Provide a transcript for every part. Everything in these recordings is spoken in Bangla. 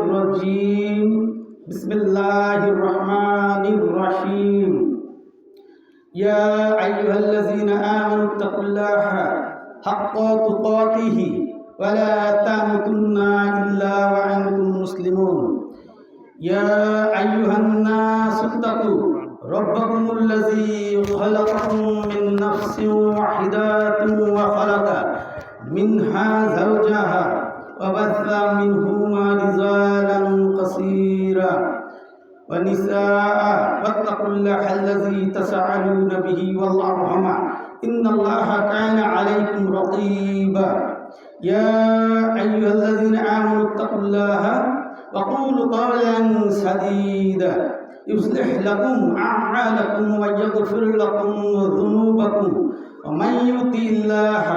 الرجيم بسم الله الرحمن الرحيم يا أيها الذين آمنوا اتقوا الله حق تقاته ولا تموتن إلا وأنتم مسلمون يا أيها الناس اتقوا ربكم الذي خلقكم من نفس واحدة وخلق منها زوجها وبث منهما رجالا كثيرا ونساء واتقوا الله الذي تساءلون به والأرحام إن الله كان عليكم رقيبا يا أيها الذين آمنوا اتقوا الله وقولوا قولا سديدا يصلح لكم أعمالكم ويغفر لكم ذنوبكم ومن يطع الله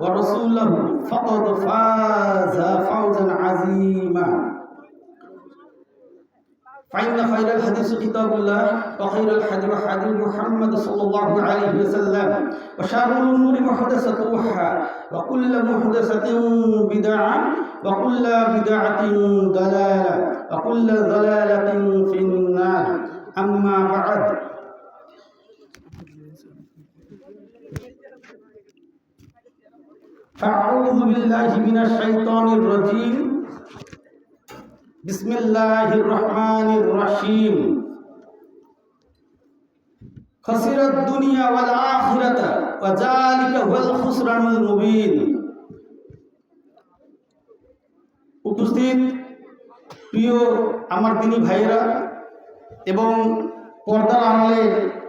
ورسوله فقد فاز فوزا عظيما فإن خير الحديث كتاب الله وخير الهدي هدي محمد صلى الله عليه وسلم وشر الأمور محدثاتها وكل محدثة بدعة وكل بدعة ضلالة وكل ضلالة في النار أما بعد فأعوذ بالله من الشيطان الرجيم بسم الله الرحمن الرحيم خسر الدنيا والآخرة وذلك هو الخسران المبين উপস্থিত প্রিয় আমার দিনী ভাইয়েরা এবং পর্দার আড়ালে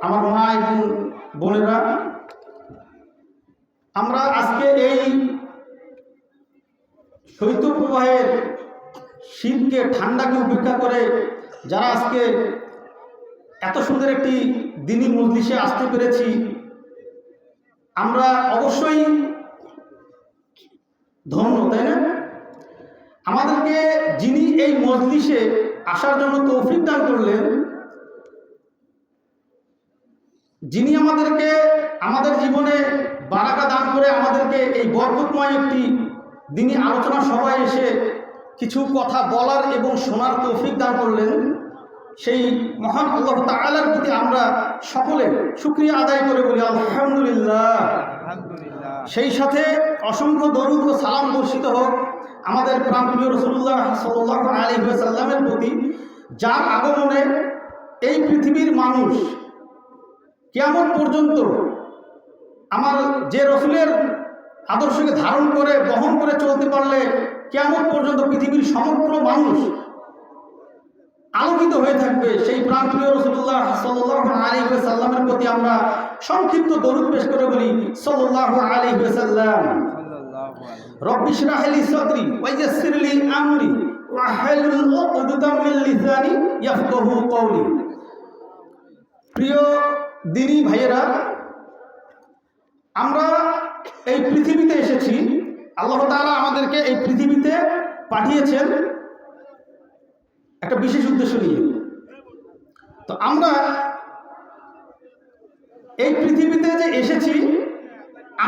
আমার মা এবং বোনেরা, আমরা আজকে এই শৈত্যপ্রবাহের শীতকে ঠান্ডাকে উপেক্ষা করে যারা আজকে এত সুন্দর একটি দিনী মজলিসে আসতে পেরেছি, আমরা অবশ্যই ধন্য, তাই না? আমাদেরকে যিনি এই মজলিসে আসার জন্য তৌফিক দান করলেন, যিনি আমাদেরকে আমাদের জীবনে বারাকা দান করে আমাদেরকে এই বরকতময় একটি দিনী আলোচনা সভায় এসে কিছু কথা বলার এবং শোনার তৌফিক দান করলেন, সেই মহান আল্লাহ তাআলার প্রতি আমরা সকলে শুকরিয়া আদায় করে বলি আলহামদুলিল্লাহ। সেই সাথে অসংখ্য দরুদ ও সালাম বর্ষিত হোক আমাদের প্রাণপ্রিয় রাসূলুল্লাহ সাল্লাল্লাহু আলাইহি ওয়াসাল্লামের প্রতি, যার আগমনে এই পৃথিবীর মানুষ কিয়ামত পর্যন্ত আমার যে রসুলের আদর্শকে ধারণ করে বহন করে চলতে পারলে কিয়ামত পর্যন্ত পৃথিবীর সমগ্র মানুষ আলোকিত হয়ে থাকবে, সেই প্রাণপ্রিয় রাসূলুল্লাহ সাল্লাল্লাহু আলাইহি ওয়াসাল্লামের প্রতি আমরা সংক্ষিপ্ত দরুদ পেশ করে বলি সাল্লাল্লাহু আলাইহি ওয়াসাল্লাম। রব্বি ইশরাহ লি সাদরি ওয়া ইয়াসসির লি আমরি ওয়াহলুল উকদাতাম মিন লিসানি ইয়াফকাহু কওলি। প্রিয় দিনী ভাইয়েরা, আমরা এই পৃথিবীতে এসেছি, আল্লাহ তাআলা আমাদেরকে এই পৃথিবীতে পাঠিয়েছেন একটা বিশেষ উদ্দেশ্য নিয়ে। তো আমরা এই পৃথিবীতে যে এসেছি,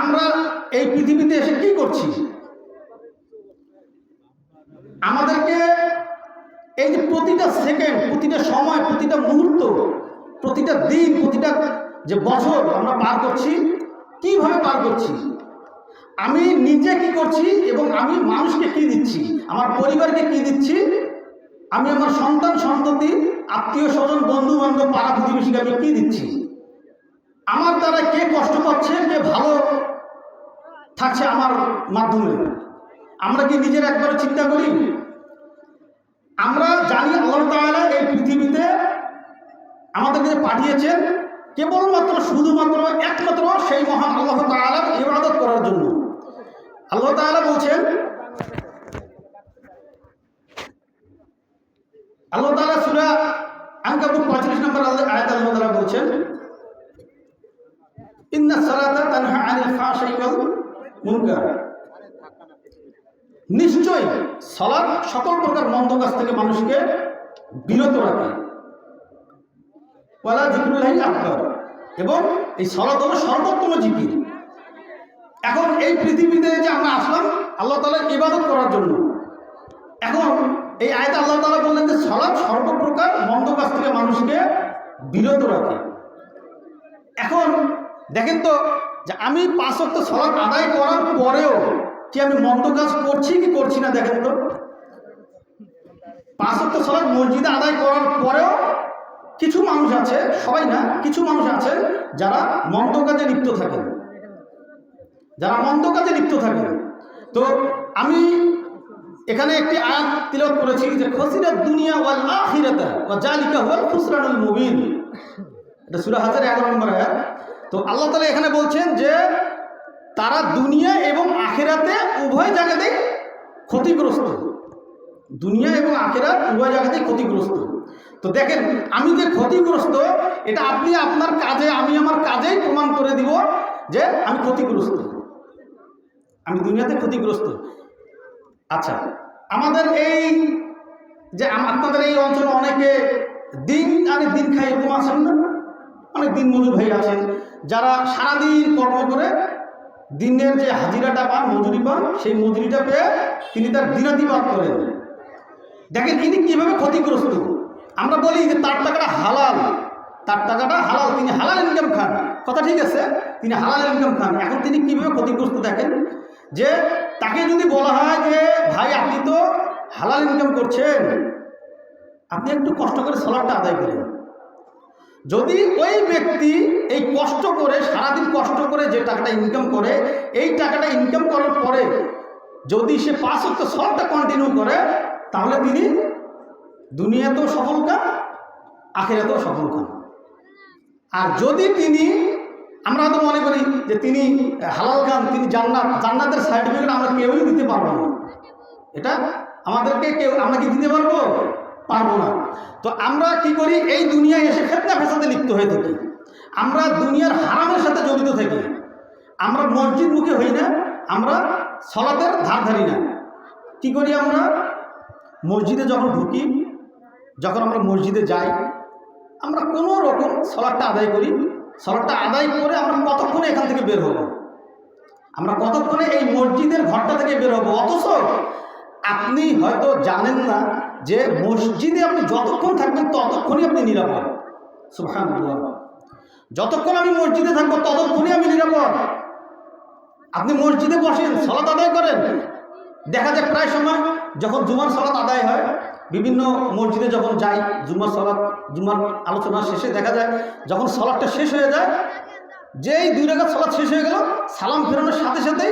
আমরা এই পৃথিবীতে এসে কি করছি? আমাদেরকে এই যে প্রতিটা সেকেন্ড, প্রতিটা সময়, প্রতিটা মুহূর্ত, প্রতিটা দিন, প্রতিটা যে বছর আমরা পার করছি, কিভাবে পার করছি, আমি নিজে কি করছি এবং আমি মানুষকে কি দিচ্ছি, আমার পরিবারকে কি দিচ্ছি, আমি আমার সন্তান সন্ততি, আত্মীয় স্বজন, বন্ধু বান্ধব, পাড়া প্রতিবেশীকে আমি কি দিচ্ছি, আমার দ্বারা কে কষ্ট পাচ্ছে, কে ভালো থাকছে আমার মাধ্যমে, আমরা কি নিজের একবার চিন্তা করি? আমরা জানি আল্লাহ তাআলা এই পৃথিবীতে আমাদেরকে পাঠিয়েছেন কেবলমাত্র শুধুমাত্র একমাত্র সেই মহান আল্লাহ তাআলার ইবাদত করার জন্য। আল্লাহ তাআলা বলছেন, আল্লাহ তাআলা সূরা আনকাবুত 35 নম্বর আয়াতে আল্লাহ তাআলা বলছেন, ইন্নাস সালাতা তানহা আনিল ফাহশাই ওয়াল মুনকার। নিশ্চয়ই সালাত সকল প্রকার মন্দ কাজ থেকে মানুষকে বিরত রাখে। ওয়ালা যিকরুল্লাহি আকবার, এবং এই সালাত হলো সর্বোত্তম জিকির। এখন এই পৃথিবীতে যে আমরা আসলাম আল্লাহ তাআলার ইবাদত করার জন্য, এখন এই আয়াতে আল্লাহ তাআলা বললেন যে সালাত সর্বপ্রকার মন্দ কাজ থেকে মানুষকে বিরত রাখে। এখন দেখেন তো যে আমি 5 ওয়াক্ত সালাত আদায় করার পরেও কি আমি মন্দ কাজ করছি কি করছি না? দেখেন তো 5 ওয়াক্ত সালাত মসজিদে আদায় করার পরেও কিছু মানুষ আছে, সবাই না, কিছু মানুষ আছে যারা মন্দ কাজে লিপ্ত থাকেন, তো আমি এখানে একটি আয়াত তিলাওয়াত করেছি যে খসিরাত দুনিয়া ওয়াল আখিরাতা ওয়া যালিকা হুয়াল খুসরানুল মুবিন। এটা সূরা হাজর 11 নম্বর আয়াত। তো আল্লাহ তাআলা এখানে বলছেন যে তারা দুনিয়া এবং আখিরাতে উভয় জায়গাতেই ক্ষতিগ্রস্ত, দুনিয়া এবং আখিরাত উভয় জায়গাতেই ক্ষতিগ্রস্ত। তো দেখেন আমি যে ক্ষতিগ্রস্ত এটা আপনি আপনার কাজে, আমি আমার কাজেই প্রমাণ করে দিব যে আমি ক্ষতিগ্রস্ত, আমি দুনিয়াতে ক্ষতিগ্রস্ত। আচ্ছা, আমাদের এই যে আপনাদের এই অঞ্চলে অনেকে দিন আনে দিন খায় এরকম আছেন না? অনেক দিন মজুর ভাই আছেন যারা সারাদিন কর্ম করে দিনের যে হাজিরাটা পান, মজুরি পান, সেই মজুরিটা পেয়ে তিনি তার দিনাতিপাত করেন। দেখেন ইনি কীভাবে ক্ষতিগ্রস্ত। আমরা বলি যে তার টাকাটা হালাল, তিনি হালাল ইনকাম খান, কথা ঠিক আছে, তিনি হালাল ইনকাম খান। এখন তিনি কীভাবে ক্ষতিগ্রস্ত দেখেন, যে তাকে যদি বলা হয় যে ভাই আপনি তো হালাল ইনকাম করছেন, আপনি একটু কষ্ট করে সালাতটা আদায় করেন। যদি ওই ব্যক্তি এই কষ্ট করে, সারাদিন কষ্ট করে যে টাকাটা ইনকাম করে, এই টাকাটা ইনকাম করার পরে যদি সে 5 ওয়াক্ত সালাতটা কন্টিনিউ করে, তাহলে তিনি দুনিয়াতেও সফল কাম, আখিরাতেও সফল কাম। আর যদি তিনি, আমরা হয়তো মনে করি যে তিনি হালাল খান, তিনি জান্নাতের সার্টিফিকেট আমরা কেউই দিতে পারবো না, এটা আমাদেরকে আমরা কি দিতে পারবো না। তো আমরা কি করি, এই দুনিয়ায় এসে ফিতনা ফেসাদে লিপ্ত হয়ে থাকি, আমরা দুনিয়ার হারামের সাথে জড়িত থাকি, আমরা মসজিদ মুখী হই না, আমরা সালাতের ধার ধারি না। কি করি, আমরা মসজিদে যখন ঢুকি, যখন আমরা মসজিদে যাই, আমরা কোনো রকম সালাতটা আদায় করি, সালাতটা আদায় করে আমরা কতক্ষণে এখান থেকে বের হব, আমরা কতক্ষণে এই মসজিদের ঘরটা থেকে বের হব। অথচ আপনি হয়তো জানেন না যে মসজিদে আপনি যতক্ষণ থাকবেন ততক্ষণই আপনি নিরাপদ। সুবহানাল্লাহ, যতক্ষণ আমি মসজিদে থাকবো ততক্ষণই আমি নিরাপদ। আপনি মসজিদে বসেন, সালাত আদায় করেন, দেখা যায় প্রায় সময় যখন জুমার সালাত আদায় হয়, বিভিন্ন মসজিদে যখন যাই, জুমার আলোচনা শেষে দেখা যায় যখন সালাতটা শেষ হয়ে যায়, যেই 2 রাকাত সালাত শেষ হয়ে গেল, সালাম ফেরানোর সাথে সাথেই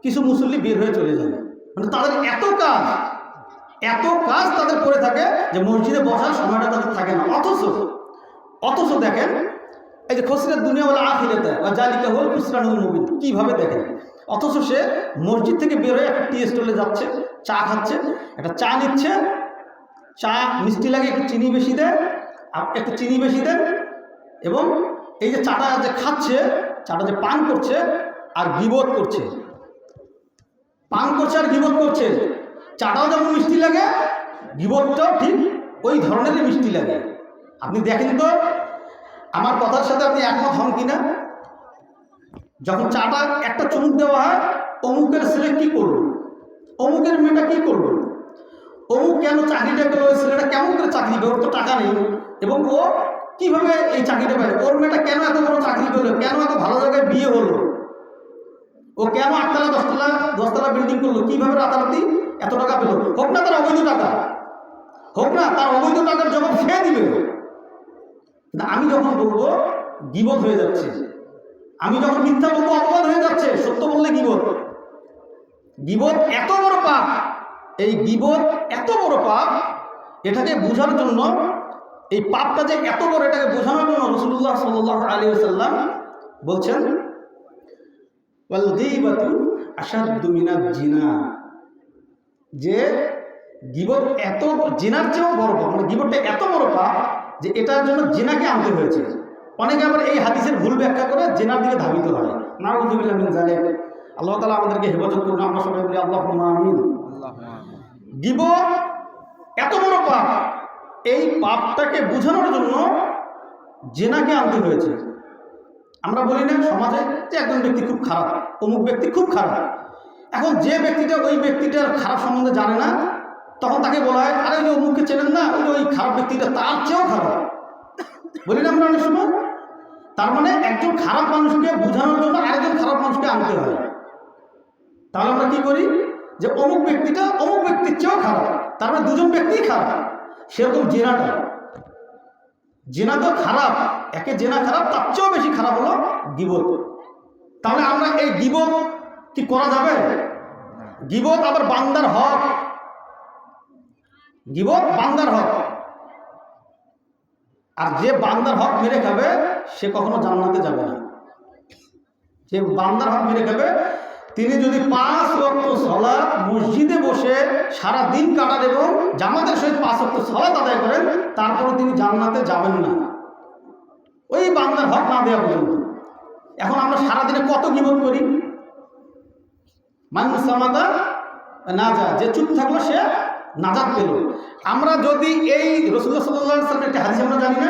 কিছু মুসল্লি বের হয়ে চলে যায়। মানে তাদের এত কাজ তাদের পড়ে থাকে যে মসজিদে বসার সময়টা তাদের থাকে না। অথচ দেখেন এই যে খসিরাত দুনিয়া ওয়াল আখিরাতা ওয়া যালিকা হুয়াল খুসরানুল মুবিন, কীভাবে দেখেন। অথচ সে মসজিদ থেকে বের হয়ে একটা টি স্টলে যাচ্ছে, চা খাচ্ছে, একটা চা নিচ্ছে, চা মিষ্টি লাগে, একটু চিনি বেশি দেন, এবং এই যে চাটা যে খাচ্ছে, চাটা যে পান করছে আর গীবত করছে, চাটাও যেমন মিষ্টি লাগে, গীবতটাও ঠিক ওই ধরনেরই মিষ্টি লাগে। আপনি দেখেন তো আমার কথার সাথে আপনি একমত হন কিনা। যখন চাটা একটা চুমুক দেওয়া হয়, অমুকের ছেলে কি করল, অমুকের মেয়েটা কি করল, অমুক কেন চাকরিটা পেল, ওই ছেলেটা কেমন করে চাকরি পেল, ওর তো টাকা নেই, এবং ও কিভাবে এই চাকরিটা পেল, ওর মেয়েটা কেন এত বড় চাকরি পেল, কেন এত ভালো জায়গায় বিয়ে হলো, ও কেন 8তলা 10তলা বিল্ডিং করলো, কিভাবে রাতারাতি এত টাকা পেল। হোক না তার অবৈধ টাকার জবাব সে দিবে। আমি যখন বলবো গীবত হয়ে যাচ্ছে, আমি যখন মিথ্যা বলবো অপবাদ হয়ে যাচ্ছে, সত্য বললে গীবত এত বড় পাপ, এই গীবত এত বড় পাপ, এটাকে বোঝার জন্য, এই পাপটা যে এত বড় এটাকে বোঝানোর জন্য রাসূলুল্লাহ সাল্লাল্লাহু আলাইহি ওয়াসাল্লাম বলছেন ওয়াল গীবাতু আশাদ্দু মিনাজ জিনা, যে গীবত এত জিনার চেয়েও বড় পাপ, মানে গীবতটা এত বড় পাপ যে এটার জন্য জিনাকে আনতে হয়েছে। অনেকে আবার এই হাদিসের ভুল ব্যাখ্যা করে জিনার দিকে ধাবিত হয়। নাউযুবিল্লাহি মিন যালিক, আল্লাহ তাআলা আমাদেরকে হেফাজত করুন। আমরা সবাই বলি আল্লাহুম্মা আমিন। গীবত এত বড় পাপ, এই পাপটাকে বোঝানোর জন্য জিনাকে আনতে হয়েছে। আমরা বলি না সমাজে যে একজন ব্যক্তি খুব খারাপ, অমুক ব্যক্তি খুব খারাপ। এখন যে ব্যক্তিটা ওই ব্যক্তিটার খারাপ সম্বন্ধে জানে না, তখন তাকে বলা হয়, আরে ওই অমুককে চেনেন না, ওই খারাপ ব্যক্তিটা তার চেয়েও খারাপ, বলি না আমরা অনেক সময়। তার মানে একজন খারাপ মানুষকে বোঝানোর জন্য আরেকজন খারাপ মানুষকে আনতে হয়। তাহলে আমরা কি করি, যে অমুক ব্যক্তিটা অমুক ব্যক্তির চেয়েও খারাপ, তার মানে দুজন ব্যক্তিই খারাপ। সেরকম জেনা তো খারাপ, একে জেনা খারাপ, তার চেয়েও বেশি খারাপ হলো গীবত। তাহলে আমরা এই গীবত কি করা যাবে? গীবত আবার বান্দার হক, গীবত বান্দার হক। আর যে বান্দার হক মেরে খাবে সে কখনো জান্নাতে যাবে না। যে বান্দার হক মেরে খাবে, তিনি যদি 5 ওয়াক্ত সালাত মসজিদে বসে সারা দিন কাটান এবং জামাতের সহিত 5 ওয়াক্ত সালাত আদায় করেন, তারপরে তিনি জান্নাতে যাবেন না, ওই বান্দার হক না দেওয়া পর্যন্ত। এখন আমরা সারাদিনে কত গীবত করি। মানুষ সামাদা না যা, যে চুপ থাকলো সে নাজাত পেল। আমরা যদি এই রাসূলুল্লাহ সাল্লাল্লাহু আলাইহি ওয়াসাল্লামের একটা হাদিস আমরা জানি না,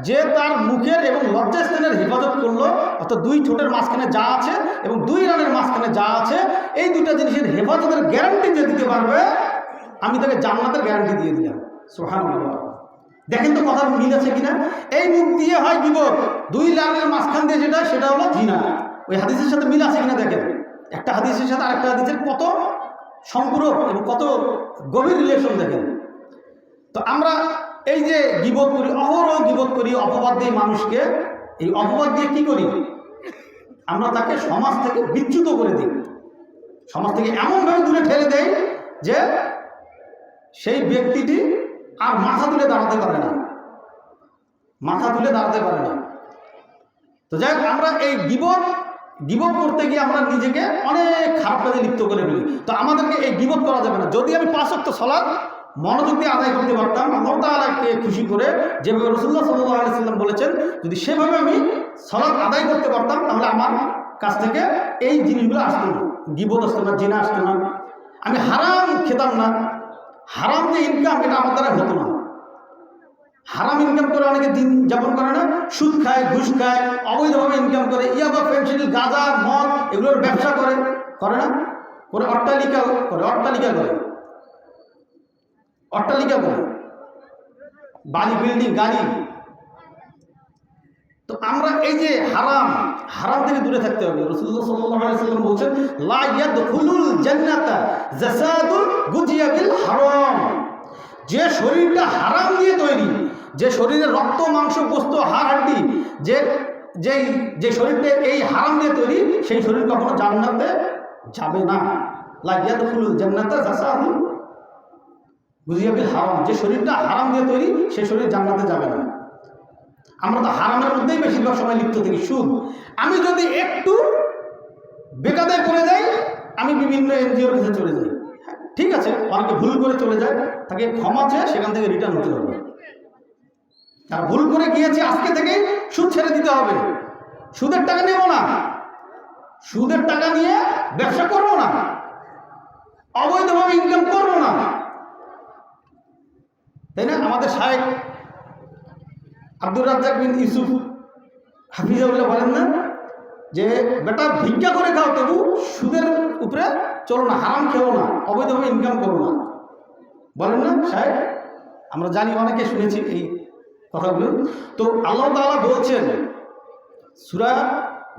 যে তার মুখের এবং লজ্জাস্থানের হেফাজত করলো, অর্থাৎ 2 ঠোঁটের মাঝখানে যা আছে এবং 2 রানের মাঝখানে যা আছে, এই 2টা জিনিসের হেফাজতের গ্যারান্টি যে দিতে পারবে, আমি তাকে জান্নাতের গ্যারান্টি দিয়ে দিলাম। সুবহানাল্লাহ। দেখেন তো কথার মিল আছে কিনা। এই মুখ দিয়ে হয় গীবত, 2 রানের মাঝখান দিয়ে সেটা হলো জিনা। ওই হাদিসের সাথে মিল আছে কিনা দেখেন। একটা হাদিসের সাথে আরেকটা হাদিসের কত সম্পূরক এবং কত গভীর রিলেশন দেখেন। তো আমরা এই যে গীবত করি, অহরহ গীবত করি, অপবাদ দিয়ে মানুষকে, এই অপবাদ দিয়ে কি করি, আমরা তাকে সমাজ থেকে বিচ্যুত করে দিই, সমাজ থেকে এমনভাবে দূরে ঠেলে দেই যে সেই ব্যক্তিটি আর মাথা তুলে দাঁড়াতে পারে না, মাথা তুলে দাঁড়াতে পারে না। তো যাই হোক, আমরা এই গীবত করতে গিয়ে আমরা নিজেকে অনেক খারাপ কাজে লিপ্ত করে ফেলি। তো আমাদেরকে এই গীবত করা যাবে না। যদি আমি 5 ওয়াক্ত সালাত মনোযোগ দিয়ে আদায় করতে পারতাম, আল্লাহ তাআলাকে খুশি করে, যেভাবে রাসূলুল্লাহ সাল্লাল্লাহু আলাইহি ওয়াসাল্লাম বলেছেন, যদি সেভাবে আমি সালাত আদায় করতে পারতাম, তাহলে আমার কাছ থেকে এই জিনিসগুলো আসতো না, গীবত আসতো না, জিনা আসতো না, আমি হারাম খেতাম না। হারাম যে ইনকাম, এটা আমার দ্বারা হতো না। হারাম ইনকাম করে অনেকে দিন যাপন করে না, সুদ খায়, ঘুষ খায়, অবৈধভাবে ইনকাম করে, ইয়াবা, পেনশন, গাঁজা, মদ, এগুলোর ব্যবসা করে না, করে অট্টালিকা করে বাড়ি, বিল্ডিং, গাড়ি। তো আমরা এই যে হারাম থেকে দূরে থাকতে হবে। রাসূলুল্লাহ সাল্লাল্লাহু আলাইহি ওয়াসাল্লাম বলেছেন, লা ইয়াদখুলুল জান্নাতা জাসাদুন গুজিয়া বিল হারাম। যে শরীরটা হারাম দিয়ে তৈরি, যে শরীরের রক্ত, মাংস, গোশত, হাড়, হাড্ডি, যে শরীরটা এই হারাম দিয়ে তৈরি, সেই শরীর কখনো জান্নাতে যাবে না। লা ইয়াদখুলুল জান্নাতা জাসাদুন গুজিয়া বিল হারাম। যে শরীরটা হারাম দিয়ে তৈরি, সেই শরীর জান্নাতে যাবে না। আমরা তো হারামের মধ্যেই বেশিরভাগ সময় লিপ্ত থাকি। সুদ, আমি যদি একটু বেকায়দায় পড়ে যাই, আমি বিভিন্ন এনজিওর কাছে চলে যাই। ঠিক আছে, অনেকে ভুল করে চলে যায়, তাকে ক্ষমা চেয়ে সেখান থেকে রিটার্ন হতে হবে। আর ভুল করে গিয়েছি, আজকে থেকে সুদ ছেড়ে দিতে হবে, সুদের টাকা নেব না, সুদের টাকা নিয়ে ব্যবসা করবো না, অবৈধভাবে ইনকাম করবো না, তাই না? আমাদের শায়েখ আব্দুর রাজ্জাক বিন ইউসুফ হাফিজাহুল্লাহ বলেন না, যে বেটা ভিক্ষা করে খাও, তবু সুদের উপরে চলো না, হারাম খেও না, অবৈধভাবে ইনকাম করো না, বলেন না শায়েখ? আমরা জানি, অনেকে শুনেছি এই কথাগুলো। তো আল্লাহ তাআলা বলছেন সূরা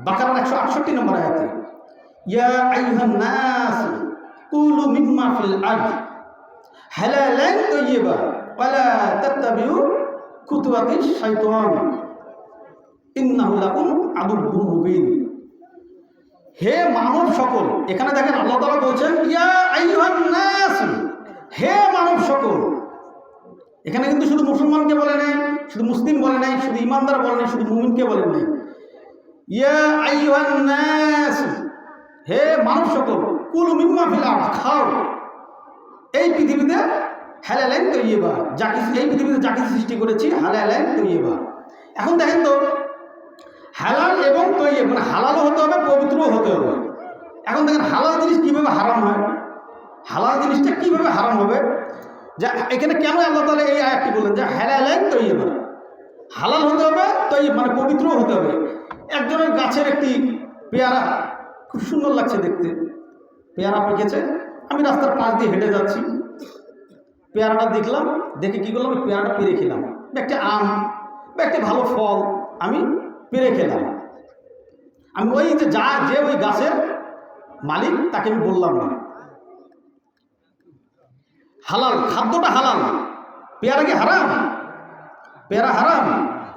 বাকারার 168 নম্বর আয়াতে, ইয়া আইয়ুহান নাস কুলু মিম্মা ফিল আরদ হালালান তাইয়্যিবা ওয়ালা তাত্তাবিউ খুতুওয়াতিশ শাইতান ইন্নাহু লাকুম আদুউম মুবিন। হে মানব সকল, এখানে দেখেন আল্লাহ তাআলা বলছেন ইয়া আইয়ুহান নাস, হে মানব সকল। এখানে কিন্তু শুধু মুসলমানকে বলে নাই, শুধু মুসলিম বলে নাই, শুধু ইমানদার বলে নাই, শুধু মুমিনকে বলে নাই। ইয়া আইয়ুহান নাস, হে মানব সকল, কুলু মিম্মা ফিল আরদ, খাও এই পৃথিবীতে হালালান তাইয়্যিবা, যা কিছু এই পৃথিবীতে যা কিছু সৃষ্টি করেছি, হালালান তাইয়্যিবা। এখন দেখেন তো, হালাল এবং তৈয়ব, মানে হালালও হতে হবে, পবিত্রও হতে হবে। এখন দেখেন হালাল জিনিস কিভাবে হারাম হয়, হালাল জিনিসটা কিভাবে হারাম হবে। যা এখানে কেন আল্লাহ তাআলা এই আয়াতটি বললেন যে হালালান তাইয়্যিবা, হালাল হতে হবে, তৈয়ব মানে পবিত্রও হতে হবে। একজনের গাছের একটি পেয়ারা খুব সুন্দর লাগছে দেখতে, পেয়ারা পেকেছে, আমি রাস্তার পাশ দিয়ে হেঁটে যাচ্ছি, পেয়ারাটা দেখলাম, দেখে কি করলাম, ওই পেয়ারাটা পেরে খেলাম, বা একটা আম বা একটা ভালো ফল আমি পেরে খেলাম। আমি ওই যে ওই গাছের মালিক তাকে আমি বললাম না। হালাল, খাদ্যটা হালাল। পেয়ারা কি হারাম? পেয়ারা হারাম?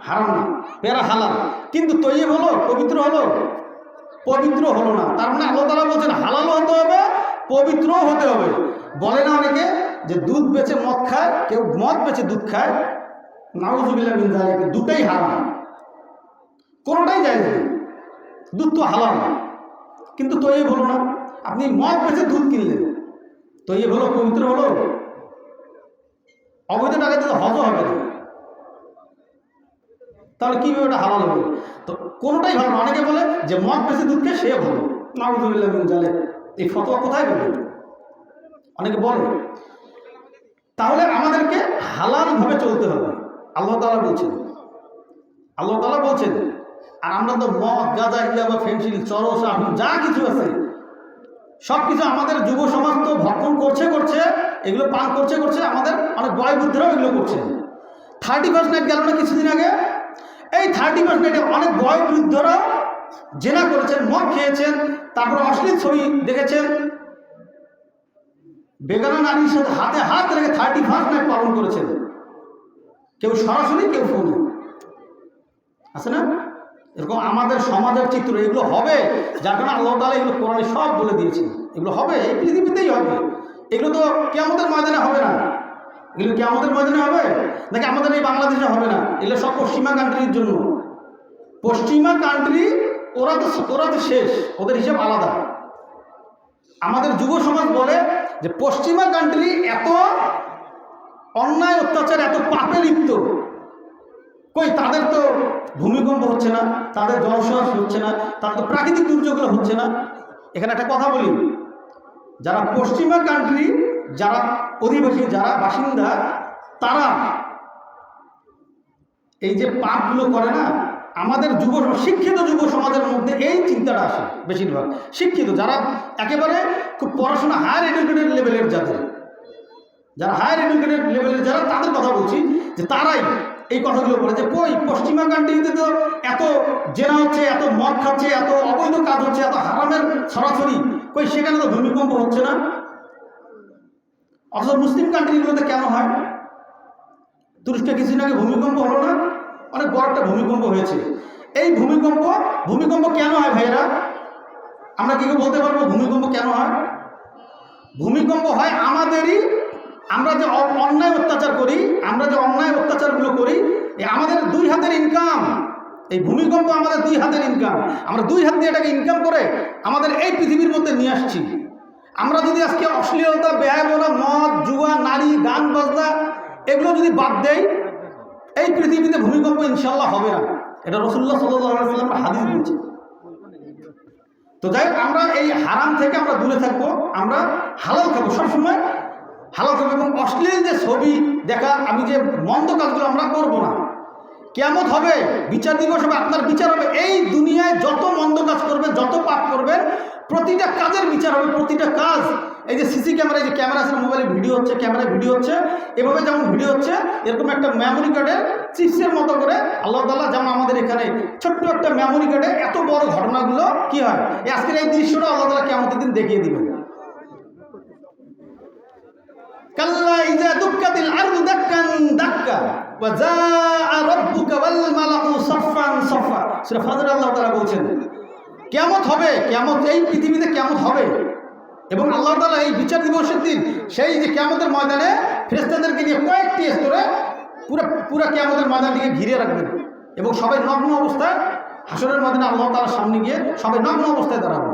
হারাম না, পেয়ারা হালাল। কিন্তু তৈয়ব হলো, পবিত্র হলো? পবিত্র হলো না। তার মানে আল্লাহ তাআলা বলছেন হালালও হতে হবে, পবিত্রও হতে হবে। বলে না অনেকে যে দুধ বেচে মদ খায়, কেউ মদ বেচে দুধ খায়, নাউযুবিল্লাহ মিন যালিক, দুটাই হারাম, কোনোটাই জায়েজ নেই। দুধ তো হালাল না, কিন্তু তৈয়ব হলো না। আপনি মদ বেচে দুধ কিনলেন, তৈয়ব হলো, পবিত্র হলো? অবৈধ টাকা দিতে হজ হবে না, তাহলে কীভাবে ওটা হালাল হলো? তো কোনোটাই ভালো না। অনেকে বলে যে মদ বেশি দুধকে সে ভালো, নাউযুবিল্লাহ মিন যালিক, এই ফতোয়া কোথায় বলবে? অনেকে বলে। তাহলে আমাদেরকে হালালভাবে চলতে হবে, আল্লাহ তাআলা বলছেন। আল্লাহ তাআলা বলছেন। আর আমরা তো মদ, গাঁজা, ইয়াবা, ফেন্সিল, চরস, আফিম যা কিছু আছে সব কিছু আমাদের যুব সমাজ তো ভক্ষণ করছে, এগুলো পান করছে, আমাদের অনেক বয় বুদ্ধরাও এগুলো করছে। 31st নাইট গেল না কিছুদিন আগে, এই 31st নাইটে অনেক বয় বৃদ্ধরা জেনা করেছেন, মদ খেয়েছেন, তারপর অশ্লীল ছবি দেখেছেন, বেগানা নারীর সাথে হাতে হাত রেখে 31st নাইট পালন করেছেন। কেউ সরাসরি, কেউ ফোনে। আছে না এরকম আমাদের সমাজের চিত্র? এগুলো হবে, যার কারণে আল্লাহ তাআলা এগুলো কোরআনে সব বলে দিয়েছে। এগুলো হবে, এই পৃথিবীতেই হবে। এগুলো তো কিয়ামতের ময়দানে হবে না। এগুলো কিয়ামতের ময়দানে হবে নাকি আমাদের এই বাংলাদেশে হবে না? এগুলো সব পশ্চিমা কান্ট্রির জন্য। পশ্চিমা কান্ট্রি ওরা তো শেষ, ওদের হিসাব আলাদা। আমাদের যুব সমাজ বলে যে পশ্চিমা কান্ট্রি এত অন্যায়, অত্যাচার, এত পাপে লিপ্ত, কই তাদের তো ভূমিকম্প হচ্ছে না, তাদের জলসহস হচ্ছে না, তাদের তো প্রাকৃতিক দুর্যোগগুলো হচ্ছে না। এখানে একটা কথা বলি, যারা পশ্চিমা কান্ট্রি, যারা অধিবাসী, যারা বাসিন্দা, তারা এই যে পাপগুলো করে না, আমাদের শিক্ষিত যুব সমাজের মধ্যে এই চিন্তাটা আসে বেশিরভাগ। শিক্ষিত যারা একেবারে খুব পড়াশোনা হায়ার এডুকেটেড লেভেলের, যারা হায়ার এডুকেটেড লেভেলের যারা, তাদের কথা বলছি, যে তারাই এই কথাগুলো বলে যে কই পশ্চিমা কান্ট্রিতে তো এত জেনা হচ্ছে, এত মদ খাচ্ছে, এত অবৈধ কাজ হচ্ছে, এত হারামের সরাসরি, কই সেখানে তো ভূমিকম্প হচ্ছে না। অথচ মুসলিম কান্ট্রিগুলোতে কেন হয়? তুরস্কে কিছুদিন আগে ভূমিকম্প হলো না? অনেক বড় একটা ভূমিকম্প হয়েছে। এই ভূমিকম্প কেন হয় ভাইয়েরা? আমরা কি বলতে পারবো ভূমিকম্প কেন হয়? ভূমিকম্প হয় আমাদেরই, আমরা যে অন্যায় অত্যাচার করি, আমরা যে অন্যায় অত্যাচারগুলো করি, আমাদের দুই হাতের ইনকাম। এই ভূমিকম্প আমাদের দুই হাতের ইনকাম। আমরা দুই হাত দিয়ে এটাকে ইনকাম করে আমাদের এই পৃথিবীর মধ্যে নিয়ে আসছি। আমরা যদি আজকে অশ্লীলতা, ব্যয়বনা, মদ, জুয়া, নারী, গান বাজনা এগুলো যদি বাদ দেই, এই পৃথিবীতে ভূমিকম্প ইনশাল্লাহ হবে না। এটা রাসূলুল্লাহ সাল্লাল্লাহু আলাইহি ওয়াসাল্লাম হাদিস বলছে। তো যাই হোক, আমরা এই হারাম থেকে আমরা দূরে থাকবো, আমরা হালাল খাবো, সবসময় হালাল খাবো। এবং অশ্লীল যে ছবি দেখা, আমি যে মন্দ কাজগুলো আমরা করবো না। কিয়ামত হবে, বিচার দিবস হবে, আপনার বিচার হবে। এই দুনিয়ায় যত মন্দ কাজ করবেন, যত পাপ করবেন, প্রতিটা কাজের বিচার হবে, প্রতিটা কাজ। এই যে সিসি ক্যামেরা, এই যে ক্যামেরা আছে, মোবাইলে ভিডিও হচ্ছে, ক্যামেরায় ভিডিও হচ্ছে, এভাবে যেমন ভিডিও হচ্ছে, এরকম একটা মেমোরি কার্ডে চিপসের মতো করে আল্লাহ তাআলা যেমন আমাদের এখানে ছোট্ট একটা মেমোরি কার্ডে এত বড় ঘটনাগুলো কি হয়, আজকের এই দৃশ্যটা আল্লাহ তাআলা কিয়ামতের দিন দেখিয়ে দিবেন। কাল্লা ইযা দুক্কাতিল আরদু দাক্কান দাক্কা ওয়া জাআ রাব্বুকা ওয়াল মালাকু সাফফান সাফফা। সূরা ফাজর আল্লাহ তাআলা বলছেন কিয়ামত হবে, কিয়ামত এই পৃথিবীতে কিয়ামত হবে। এবং আল্লাহ তাআলা এই বিচার দিবসের দিন সেই যে কিয়ামতের ময়দানে ফেরেশতাদেরকে নিয়ে কয়েকটি স্তরে পুরো কিয়ামতের ময়দানটিকে ঘিরে রাখবেন, এবং সবাই নগ্ন অবস্থায় হাসরের ময়দানে আল্লাহ তাআলার সামনে গিয়ে সবাই নগ্ন অবস্থায় দাঁড়াবেন,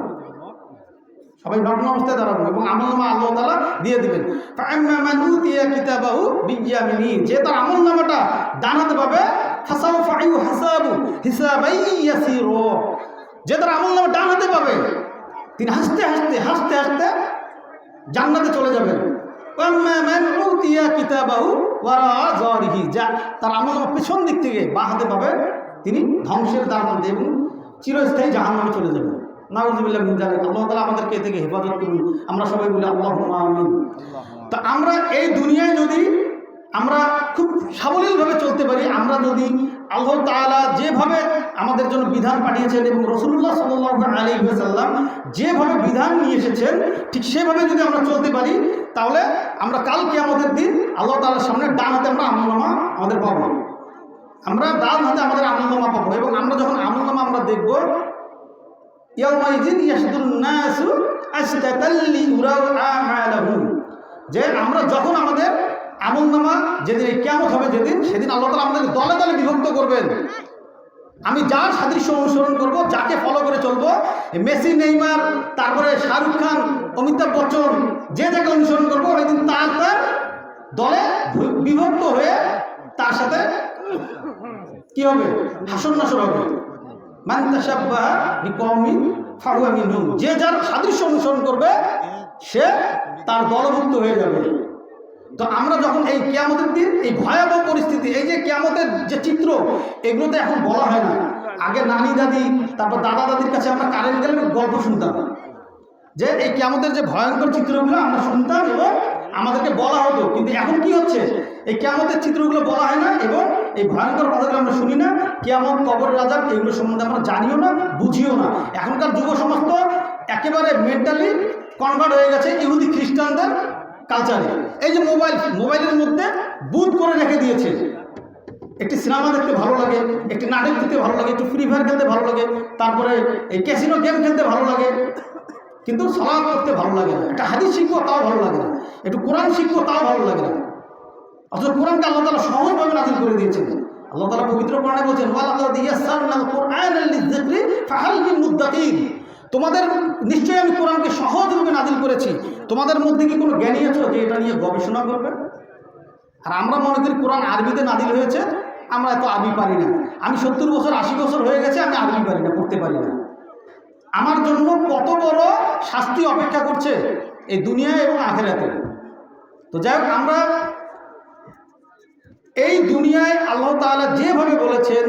সবাই নগ্ন অবস্থায় দাঁড়াবেন, এবং আমলনামা আল্লাহ তাআলা দিয়ে দিবেন। ফাআম্মা মান উতিয়া কিতাবাহু বিয়ামিনি, যে তার আমলনামাটা ডান হাতে পাবে, ফাসাউফা ইউহাসাবু হিসাবাই ইয়াসিরু, যে তার আমলনামা ডান হাতে পাবে, তিনি হাসতে হাসতে হাসতে হাসতে জান্নাতে চলে যাবেন। ওয়াম্মা মান উতিয়া কিতাবাহু ওয়ারা যারিহি, যা তার আমলনামা পেছন দিক থেকে বাঁ হাতে পাবে, তিনি ধ্বংসের দ্বার মধ্যে এবং চিরস্থায়ী জাহান্নামে চলে যাবেন। নাউযুবিল্লাহ মিন যালিক। আল্লাহ তাআলা আমাদেরকে এ থেকে হেফাজত করুন। আমরা সবাই বলি আল্লাহুম্মা আমিন। তো আমরা এই দুনিয়ায় যদি আমরা খুব সাবলীলভাবে চলতে পারি, আমরা যদি আল্লাহ তাআলা যেভাবে আমাদের জন্য বিধান পাঠিয়েছেন এবং রাসূলুল্লাহ সাল্লাল্লাহু আলাইহি ওয়াসাল্লাম যেভাবে বিধান নিয়ে এসেছেন ঠিক সেভাবে যদি আমরা চলতে পারি, তাহলে আমরা কাল কিয়ামতের দিন আল্লাহ তাআলার সামনে ডান হাতে আমরা আমলনামা আমাদের পাবো, আমরা ডান হাতে আমাদের আমলনামা পাবো। এবং আমরা যখন আমলনামা আমরা দেখব, ইয়াউমাইযিন ইয়াশদুরুন নাসু আশতাতাল লিউরাউ আমালাহুম, যে আমরা যখন আমাদের আমলনামা যেদিন কিয়ামত হবে যেদিন, সেদিন আল্লাহ তাআলা আমাদেরকে দলে দলে বিভক্ত করবেন। আমি যার সাদৃশ্য অনুসরণ করব, যাকে ফলো করে চলবো, মেসি, নেইমার, তারপরে শাহরুখ খান, অমিতাভ বচ্চন, যে যাকে অনুসরণ করবো, ওই দিন তার দলে বিভক্ত হয়ে তার সাথে কি হবে? হাসর নাসর হবে। মান তাশাব্বাহা বিকওমিন ফাহুয়া মিনহুম, যে যার সাদৃশ্য অনুসরণ করবে সে তার দলভুক্ত হয়ে যাবে। তো আমরা যখন এই কিয়ামতের দিন, এই ভয়াবহ পরিস্থিতি, এই যে কিয়ামতের যে চিত্র, এগুলোতে এখন বলা হয় না। আগে নানি দাদি, তারপর দাদা দাদির কাছে আমরা কারেন্ট গেলে গল্প শুনতাম, যে এই কিয়ামতের যে ভয়ঙ্কর চিত্রগুলো আমরা শুনতাম এবং আমাদেরকে বলা হতো। কিন্তু এখন কি হচ্ছে? এই কিয়ামতের চিত্রগুলো বলা হয় না এবং এই ভয়ঙ্কর কথাগুলো আমরা শুনি না। কিয়ামত, কবর, আযাব এগুলো সম্বন্ধে আমরা জানিও না, বুঝিও না। এখনকার যুব সমাজ তো একেবারে মেন্টালি কনভার্ট হয়ে গেছে ইহুদি খ্রিস্টানদের কালচারে। এই যে মোবাইলের মধ্যে বুথ করে রেখে দিয়েছে। একটি সিনেমা দেখতে ভালো লাগে, একটি নাটক দেখতে ভালো লাগে, একটু ফ্রি ফায়ার খেলতে ভালো লাগে, তারপরে এই ক্যাসিনো গেম খেলতে ভালো লাগে, কিন্তু সালাত করতে ভালো লাগে না। একটা হাদিস শিখবো তাও ভালো লাগে না, একটু কোরআন শিখবো তাও ভালো লাগে না। অথচ কোরআনকে আল্লাহ তাআলা সহজভাবে নাযিল করে দিয়েছেন। আল্লাহ তাআলা পবিত্র কোরআনে বলছেন, ওয়ালাকাদ ইয়াসসারনাল কুরআনা লিযিকরি ফাহাল মিন মুদ্দাকির, তোমাদের নিশ্চয়ই আমি কোরআনকে সহজরূপে নাযিল করেছি, তোমাদের মধ্যে কি কোনো জ্ঞানী আছো যে এটা নিয়ে গবেষণা করবে? আর আমরা মনে করি কোরআন আরবিতে নাযিল হয়েছে, আমরা এত আরবি পারি না। আমি 70 বছর 80 বছর হয়ে গেছে, আমি আরবি পারি না, পড়তে পারি না। আমার জন্য কত বড় শাস্তি অপেক্ষা করছে এই দুনিয়ায় এবং আখিরাতে। তো যাই হোক, আমরা এই দুনিয়ায় আল্লাহ তাআলা যেভাবে বলেছেন,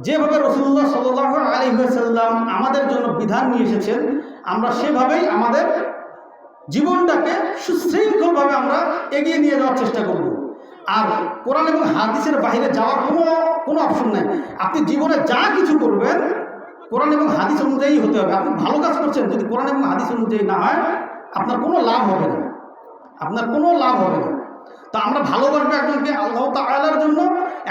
যেভাবে রাসূলুল্লাহ সাল্লাল্লাহু আলাইহি ওয়াসাল্লাম আমাদের জন্য বিধান নিয়ে এসেছেন, আমরা সেভাবেই আমাদের জীবনটাকে সুশৃঙ্খলভাবে আমরা এগিয়ে নিয়ে যাওয়ার চেষ্টা করব। আর কোরআন এবং হাদিসের বাইরে যাওয়ার কোনো অপশন নাই। আপনি জীবনে যা কিছু করবেন কোরআন এবং হাদিস অনুযায়ী হতে হবে। আপনি ভালো কাজ করছেন, যদি কোরআন এবং হাদিস অনুযায়ী না হয়, আপনার কোনো লাভ হবে না, আপনার কোনো লাভ হবে না। তো আমরা ভালোবাসবো একজনকে আল্লাহ তাআলার জন্য,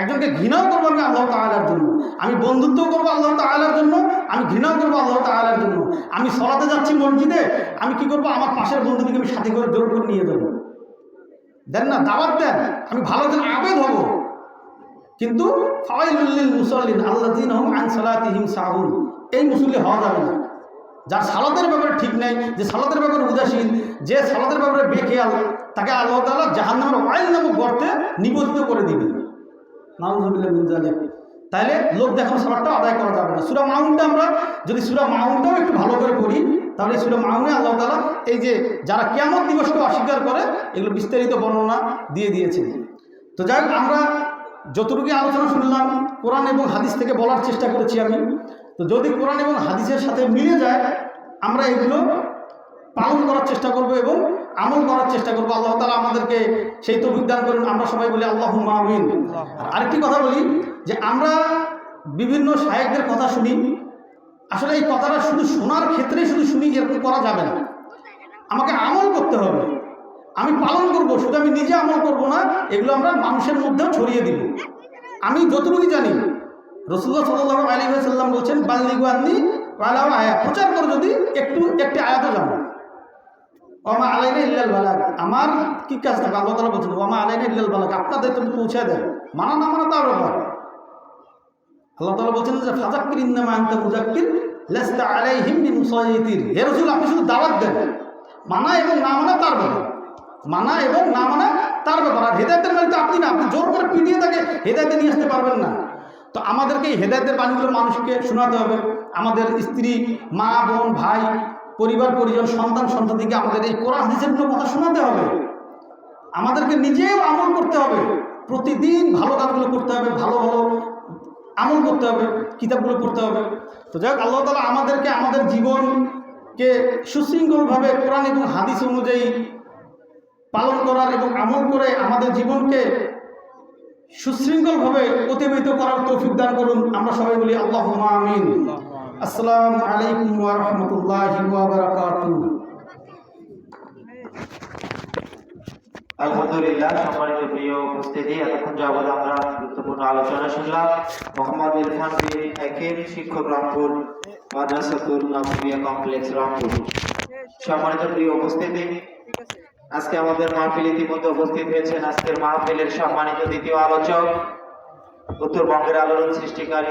একজনকে ঘৃণাও করবো আমি আল্লাহ তাআলার জন্য। আমি বন্ধুত্ব করবো আল্লাহ তাআলার জন্য, আমি ঘৃণাও করবো আল্লাহ তাআলার জন্য। আমি সালাতে যাচ্ছি মসজিদে, আমি কি করবো? আমার পাশের বন্ধুটিকে আমি সাথে করে জোর করে নিয়ে যাবো। দেন না, দাওয়াত দেন, আমি ভালো দিন আবেদ হব। কিন্তু ফাওয়াইলুল লিল মুসাল্লিন আল্লাযীনা হুম আন সালাতিহিম সাহুন, এই মুসল্লি হওয়া যাবে না। যার সালাতের ব্যাপারে ঠিক নেই, যে সালাতের ব্যাপারে উদাসীন, যে সালাতের ব্যাপারে বেখেয়াল, তাকে আল্লাহ তাআলা জাহান্নামের ওয়াইল নামক গর্তে নিবদ্ধ করে দিবেন। নাউযুবিল্লাহি মিন যালিক। তাইলে লোক দেখানো সালাতটা আদায় করা যাবে না। সূরা মাউনটা আমরা যদি সূরা মাউনটাও একটু ভালো করে পড়ি, তাহলে সূরা মাউনে আল্লাহ তাআলা এই যে যারা কিয়ামত দিবসকে অস্বীকার করে, এগুলো বিস্তারিত বর্ণনা দিয়ে দিয়েছেন। তো যাই হোক, আমরা যতটুকু আলোচনা শুনলাম কোরআন এবং হাদিস থেকে বলার চেষ্টা করেছি আমি। তো যদি কোরআন এবং হাদিসের সাথে মিলে যায়, আমরা এগুলো পালন করার চেষ্টা করব এবং আমল করার চেষ্টা করব। আল্লাহ তাআলা আমাদেরকে সেই তৌফিক দান করুন। আমরা সবাই বলি আল্লাহুম্মা আমিন। আরেকটি কথা বলি, যে আমরা বিভিন্ন শায়েখদের কথা শুনি, আসলে এই কথাটা শুধু শোনার ক্ষেত্রেই শুধু শুনি, এরকম করা যাবে না। আমাকে আমল করতে হবে, আমি পালন করব। শুধু আমি নিজে আমল করব না, এগুলো আমরা মানুষের মধ্যেও ছড়িয়ে দিব। আমি যতটুকু জানি, রাসূলুল্লাহ সাল্লাল্লাহু আলাইহি ওয়াসাল্লাম বলছেন, বাল্লিগু আন্নী ওয়ালাউ আয়াত, প্রচার করো যদি একটি আয়াতও জানো। ওয়ামা আলাইনা ইল্লাল বালাগ, আমার কি কাজ থাকে? আল্লাহ তাআলা বলছেন, ওয়ামা আলাইনা ইল্লাল বালাগ, আপনাদের তুমি পৌঁছে দেন, মানা না মানা তার ব্যাপার। আল্লাহ তাআলা বলছেন যে ফাযাক্কির ইন্নামা আনতা মুযাক্কির লাস্তা আলাইহিম বিমুসাইতির। হে রাসূল, আপনি শুধু দাওয়াত দেন, মানা এবং না মানা তার ব্যাপার, মানা এবং না মানা তার ব্যাপার। আর হেদায়েতের মালিক তো আপনি না, আপনি জোর করে পিটিয়ে তাকে হেদায়েতে নিয়ে আসতে পারবেন না। তো আমাদেরকে এই হেদায়েতের বাণীগুলো মানুষকে শোনাতে হবে। আমাদের স্ত্রী, মা, বোন, ভাই, পরিবার পরিজন, সন্তান সন্ততিকে আমাদের এই কোরআন হাদিসের কথা শোনাতে হবে। আমাদেরকে নিজেও আমল করতে হবে, প্রতিদিন ভালো কাজগুলো করতে হবে, ভালো ভালো আমল করতে হবে, কিতাবগুলো পড়তে হবে। তো যাই হোক, আল্লাহ তাআলা আমাদেরকে আমাদের জীবনকে সুশৃঙ্খলভাবে কোরআন এবং হাদিস অনুযায়ী পালন করার এবং আমল করে আমাদের জীবনকে সুশৃঙ্খলভাবে অতিবাহিত করার তৌফিক দান করুন। আমরা সবাই বলি আল্লাহুম্মা আমিন। আসসালামু আলাইকুম ওয়া রাহমাতুল্লাহি ওয়া বারাকাতুহু। আলহামদুলিল্লাহ, সম্মানিত প্রিয় উপস্থিতি, এতক্ষণ যাবৎ আমরা গুরুত্বপূর্ণ আলোচনা শুনলাম। মোহাম্মদ ইরফান বিন হাকিম, শিক্ষক, রংপুর মাদ্রাসাতুল নাফিয়া কমপ্লেক্স, রংপুর। সম্মানিত প্রিয় উপস্থিতি, আজকে আমাদের মাহফিল ইতিমধ্যে উপস্থিত হয়েছেন আজকের মাহফিলের সম্মানিত দ্বিতীয় আলোচক, উত্তরবঙ্গের আলোড়ন সৃষ্টিকারী